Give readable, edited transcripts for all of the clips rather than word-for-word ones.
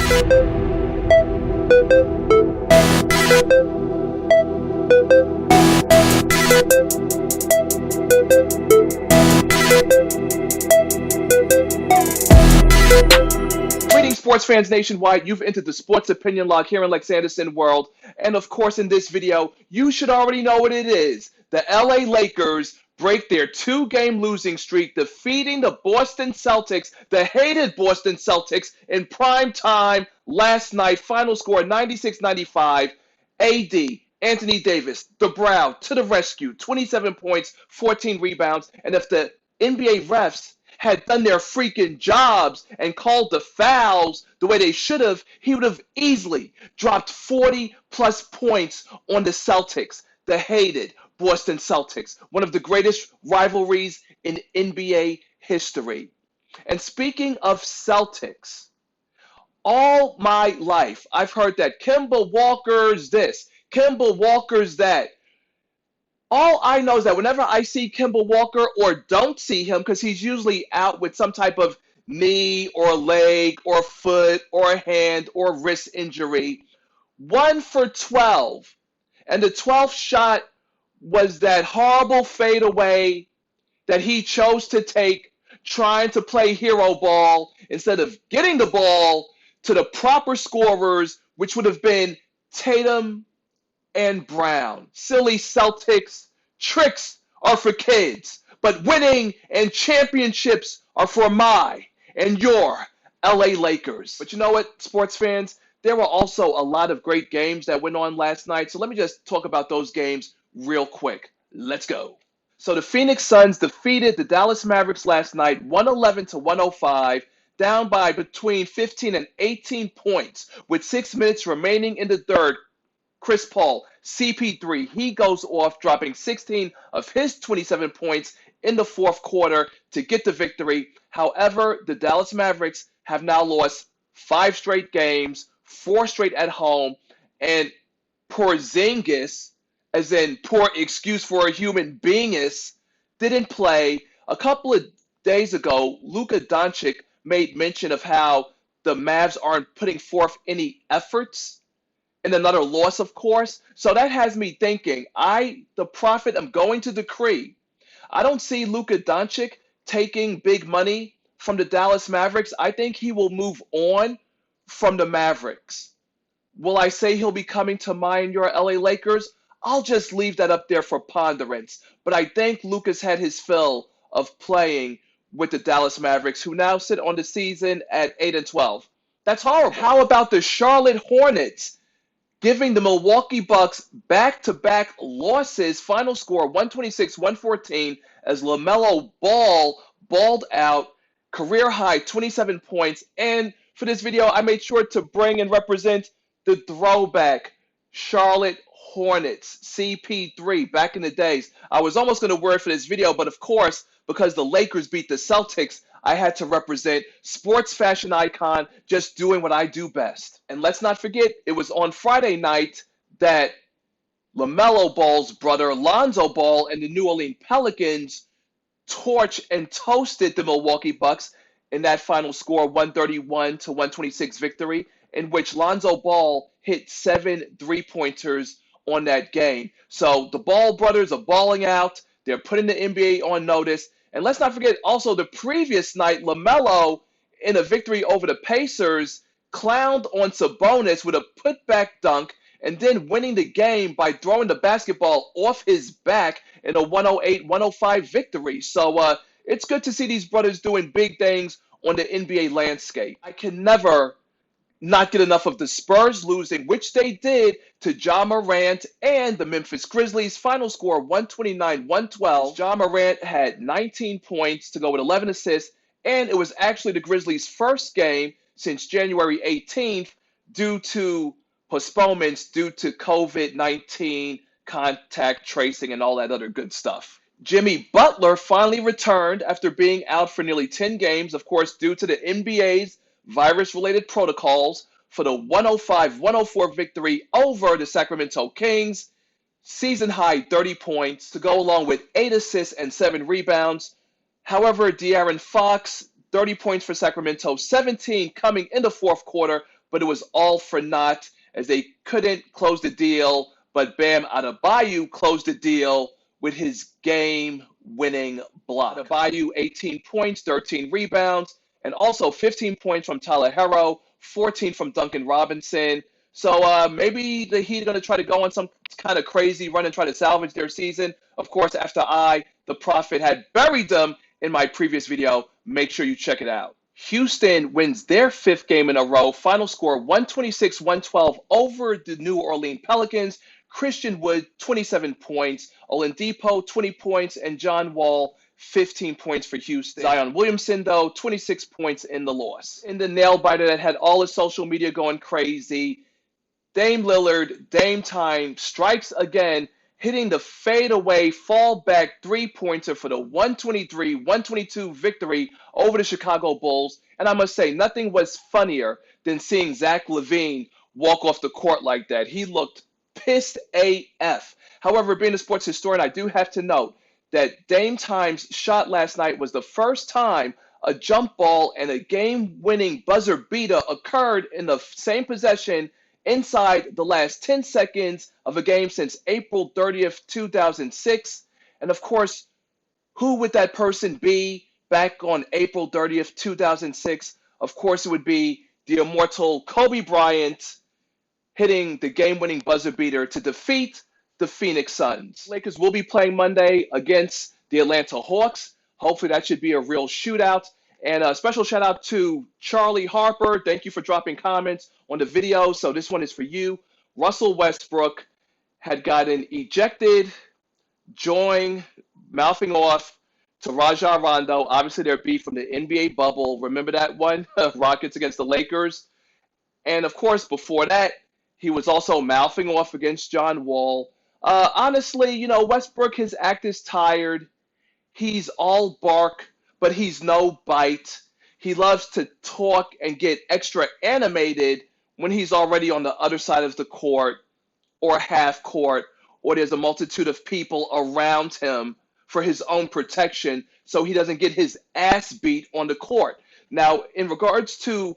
Greetings, sports fans nationwide. You've entered the Sports Opinion Log here in Lex Anderson World. And of course, in this video, you should already know what it is. The LA Lakers break their two-game losing streak, defeating the Boston Celtics, the hated Boston Celtics, in prime time last night. Final score 96-95. AD, Anthony Davis, the Brow, to the rescue. 27 points, 14 rebounds. And if the NBA refs had done their freaking jobs and called the fouls the way they should have, he would have easily dropped 40-plus points on the Celtics, the hated Boston Celtics, one of the greatest rivalries in NBA history. And speaking of Celtics, all my life I've heard that Kemba Walker's this, Kemba Walker's that. All I know is that whenever I see Kemba Walker or don't see him, because he's usually out with some type of knee or leg or foot or hand or wrist injury, 1 for 12. And the 12th shot was that horrible fadeaway that he chose to take, trying to play hero ball instead of getting the ball to the proper scorers, which would have been Tatum and Brown. Silly Celtics. Tricks are for kids, but winning and championships are for my and your LA Lakers. But you know what, sports fans? There were also a lot of great games that went on last night, so let me just talk about those games real quick. Let's go. So the Phoenix Suns defeated the Dallas Mavericks last night, 111-105, down by between 15 and 18 points with 6 minutes remaining in the third. Chris Paul, CP3, he goes off, dropping 16 of his 27 points in the fourth quarter to get the victory. However, the Dallas Mavericks have now lost 5 straight games, 4 straight at home, and Porzingis, as in poor excuse for a human beingness, didn't play. A couple of days ago, Luka Doncic made mention of how the Mavs aren't putting forth any efforts. And another loss, of course. So that has me thinking, the prophet, am going to decree. I don't see Luka Doncic taking big money from the Dallas Mavericks. I think he will move on from the Mavericks. Will I say he'll be coming to my and your LA Lakers? I'll just leave that up there for ponderance. But I think Luka's had his fill of playing with the Dallas Mavericks, who now sit on the season at 8-12. That's horrible. How about the Charlotte Hornets, giving the Milwaukee Bucks back-to-back losses? Final score 126-114 as LaMelo Ball balled out, career-high 27 points. And for this video, I made sure to bring and represent the throwback Charlotte Hornets, CP3, back in the days. I was almost going to wear it for this video, but of course, because the Lakers beat the Celtics, I had to represent sports fashion icon, just doing what I do best. And let's not forget, it was on Friday night that LaMelo Ball's brother, Lonzo Ball, and the New Orleans Pelicans torched and toasted the Milwaukee Bucks in that final score, 131-126 victory, in which Lonzo Ball hit 7 3-pointers on that game. So the Ball brothers are balling out. They're putting the NBA on notice. And let's not forget also the previous night, LaMelo, in a victory over the Pacers, clowned on Sabonis with a putback dunk and then winning the game by throwing the basketball off his back in a 108-105 victory. So it's good to see these brothers doing big things on the NBA landscape. I can never not get enough of the Spurs losing, which they did, to Ja Morant and the Memphis Grizzlies. Final score 129-112. Ja Morant had 19 points to go with 11 assists, and it was actually the Grizzlies' first game since January 18th due to postponements due to COVID-19 contact tracing and all that other good stuff. Jimmy Butler finally returned after being out for nearly 10 games, of course, due to the NBA's virus-related protocols, for the 105-104 victory over the Sacramento Kings. Season-high 30 points to go along with 8 assists and 7 rebounds. However, De'Aaron Fox, 30 points for Sacramento, 17 coming in the fourth quarter, but it was all for naught as they couldn't close the deal. But Bam Adebayo closed the deal with his game-winning block. Adebayo, 18 points, 13 rebounds, and also 15 points from Tyler Herro, 14 from Duncan Robinson. So maybe the Heat are going to try to go on some kind of crazy run and try to salvage their season. Of course, after the Prophet, had buried them in my previous video. Make sure you check it out. Houston wins their 5th game in a row. Final score 126-112 over the New Orleans Pelicans. Christian Wood, 27 points. Oladipo, 20 points. And John Wall, 15 points for Houston. Zion Williamson, though, 26 points in the loss. In the nail-biter that had all his social media going crazy, Dame Lillard, Dame time, strikes again, hitting the fadeaway fallback three-pointer for the 123-122 victory over the Chicago Bulls. And I must say, nothing was funnier than seeing Zach LaVine walk off the court like that. He looked pissed AF. However, being a sports historian, I do have to note that Dame Time's shot last night was the first time a jump ball and a game-winning buzzer beater occurred in the same possession inside the last 10 seconds of a game since April 30th, 2006. And of course, who would that person be back on April 30th, 2006? Of course, it would be the immortal Kobe Bryant hitting the game-winning buzzer beater to defeat the Phoenix Suns. Lakers will be playing Monday against the Atlanta Hawks. Hopefully that should be a real shootout. And a special shout out to Charlie Harper. Thank you for dropping comments on the video. So this one is for you. Russell Westbrook had gotten ejected, joined, mouthing off to Rajon Rondo. Obviously, their beef from the NBA bubble. Remember that one? Rockets against the Lakers. And of course, before that, he was also mouthing off against John Wall. Honestly, Westbrook, his act is tired. He's all bark, but he's no bite. He loves to talk and get extra animated when he's already on the other side of the court or half court, or there's a multitude of people around him for his own protection so he doesn't get his ass beat on the court. Now, in regards to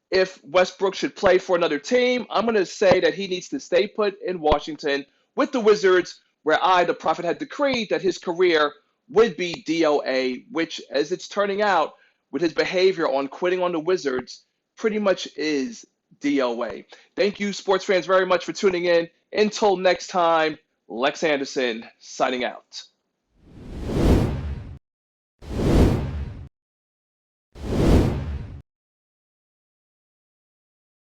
if Westbrook should play for another team, I'm going to say that he needs to stay put in Washington with the Wizards, where the Prophet, had decreed that his career would be DOA, which, as it's turning out, with his behavior on quitting on the Wizards, pretty much is DOA. Thank you, sports fans, very much for tuning in. Until next time, Lex Anderson signing out.